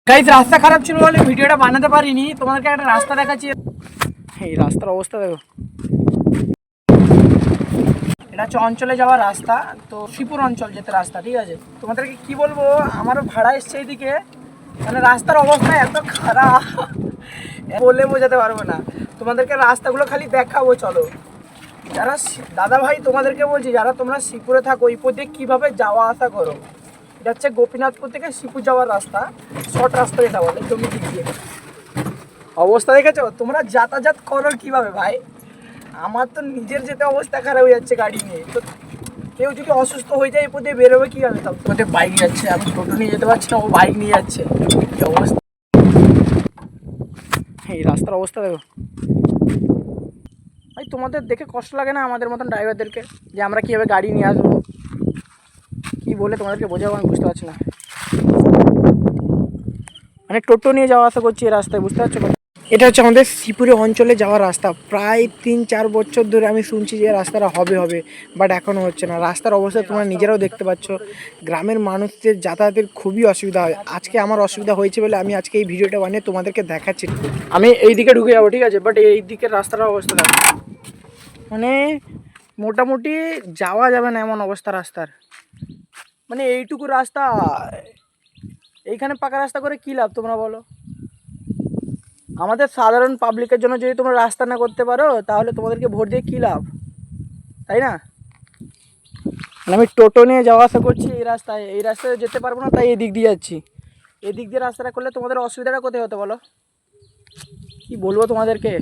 Guys রাস্তা খারাপ ছিল বলে ভিডিওটা বানাতে পারিনি। তোমাদেরকে একটা রাস্তা দেখাচ্ছি। এই রাস্তার অবস্থা দেখো। এটা হচ্ছে অঞ্চলে যাওয়ার রাস্তা, তো শ্রীপুর অঞ্চল যেতে রাস্তা, ঠিক আছে। তোমাদেরকে কি বলবো, আমারও ভাড়া এসছে এইদিকে, মানে রাস্তার অবস্থা এত খারাপ বলে বোঝাতে পারবো না। তোমাদেরকে রাস্তাগুলো খালি দেখাবো, চলো। যারা দাদা ভাই তোমাদেরকে বলছি, যারা তোমরা শ্রীপুরে থাকো, ওই পথে কীভাবে যাওয়া আসা করো। এটা হচ্ছে গোপীনাথপুর থেকে শ্রীপুর যাওয়ার রাস্তা, শর্ট রাস্তা যেটা বলে, জমি দিক দিয়ে। অবস্থা দেখেছো তোমরা, যাতায়াত করো কীভাবে ভাই? আমার তো নিজের যেতে অবস্থা খারাপ হয়ে যাচ্ছে গাড়ি নিয়ে। তো কেউ যদি অসুস্থ হয়ে যায় এই পথে বেরোবে কীভাবে? তাও তোমাদের বাইক যাচ্ছে, আমি টোটো নিয়ে যেতে পারছি না, ও বাইক নিয়ে যাচ্ছে। কী অবস্থা! এই রাস্তার অবস্থা দেখো ভাই। তোমাদের দেখে কষ্ট লাগে না আমাদের মতন ড্রাইভারদেরকে, যে আমরা কীভাবে গাড়ি নিয়ে আসবো? কী বলে তোমাদেরকে বোঝাবো আমি বুঝতে পারছি না। মানে টোটো নিয়ে যাওয়া আসা করছি এই রাস্তায়, বুঝতে পারছো? এটা হচ্ছে আমাদের শ্রীপুরে অঞ্চলে যাওয়ার রাস্তা। প্রায় 3-4 বছর ধরে আমি শুনছি যে রাস্তাটা হবে, বাট এখনও হচ্ছে না। রাস্তার অবস্থা তোমরা নিজেরাও দেখতে পাচ্ছ। গ্রামের মানুষদের যাতায়াতের খুবই অসুবিধা হয়। আজকে আমার অসুবিধা হয়েছে বলে আমি আজকে এই ভিডিওটা বানিয়ে তোমাদেরকে দেখাচ্ছি। আমি এই দিকে ঢুকে যাবো, ঠিক আছে, বাট এই দিকের রাস্তাটার অবস্থা দেখো। মানে মোটামুটি যাওয়া যাবে না এমন অবস্থা রাস্তার। মানে এইটুকু রাস্তা, এইখানে পাকা রাস্তা করে কী লাভ তোমরা বলো? আমাদের সাধারণ পাবলিকের জন্য যদি তোমরা রাস্তা না করতে পারো, তাহলে তোমাদেরকে ভোট দিয়ে কী লাভ, তাই না? আমি টোটো নিয়ে যাওয়া আসা করছি এই রাস্তায় যেতে পারবো না, তাই এদিক দিয়ে যাচ্ছি। এদিক দিয়ে রাস্তাটা করলে তোমাদের অসুবিধাটা কোথায় হতো বলো? কি বলবো তোমাদেরকে?